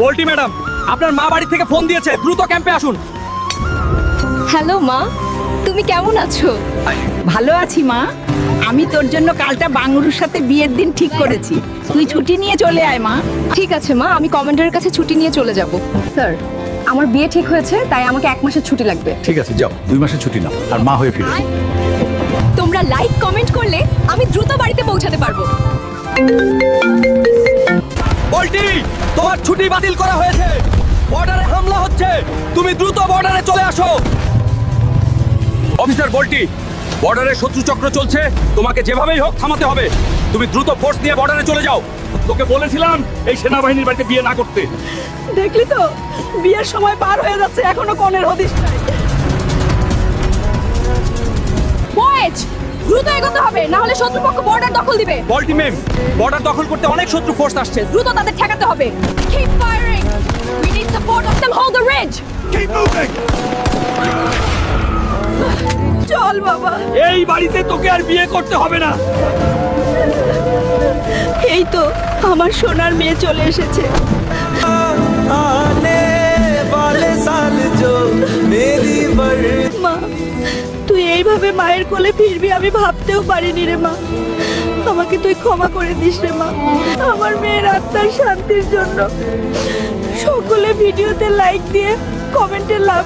Poultry madam, আপনার মা বাড়ি থেকে ফোন দিয়েছে, দ্রুত ক্যাম্পে আসুন। হ্যালো মা, তুমি কেমন আছো? ভালো আছি মা। আমি তোর জন্য কালটা বাঙুরুর সাথে বিয়ের দিন ঠিক করেছি, তুই ছুটি নিয়ে চলে আয় মা। ঠিক আছে মা, আমি কমান্ডারের কাছে ছুটি নিয়ে চলে যাব। স্যার, আমার বিয়ে ঠিক হয়েছে, তাই আমাকে 1 মাসের ছুটি লাগবে। ঠিক আছে, যাও 2 মাসের ছুটি নাও আর মা হয়ে ফিরে। তোমরা লাইক কমেন্ট করলে আমি দ্রুত বাড়িতে পৌঁছাতে পারবো। পোল্ট্রি, তোমার ছুটি বাতিল করা হয়েছে, বর্ডারে হামলা হচ্ছে, তুমি দ্রুত বর্ডারে চলে আসো। অফিসার পোল্ট্রি, বর্ডারে শত্রু চক্র চলছে, তোমাকে যেভাবেই হোক থামাতে হবে। তুমি দ্রুত ফোর্স নিয়ে বর্ডারে চলে যাও। তোকে বলেছিলাম এই সেনাবাহিনীর বাড়িতে বিয়ে না করতে। দেখলি তো, বিয়ের সময় পার হয়ে যাচ্ছে, এখনো কনের হদিশ নাই। বয়েজ, দ্রুত এগোতে হবে, না হলে শত্রুপক্ষ বর্ডার দখল দিবে। পোল্ট্রি ম্যাম, বর্ডার দখল করতে অনেক শত্রু ফোর্স আসছে। দ্রুত তাদের ঠেকাতে হবে। Keep firing. We need support of them. Hold the ridge. চল বাবা। এই বাড়িতে তোকে আর বিয়ে করতে হবে না। এই তো আমার সোনার মেয়ে চলে এসেছে। মা, তুই এইভাবে মায়ের কোলে ফিরবি আমি ভাবতেও পারিনি রে মা। আমাকে তুই ক্ষমা করে দিস রে মা। আমার মেয়ের আত্মার শান্তির জন্য সকলে ভিডিওতে লাইক দিয়ে কমেন্টে লাভ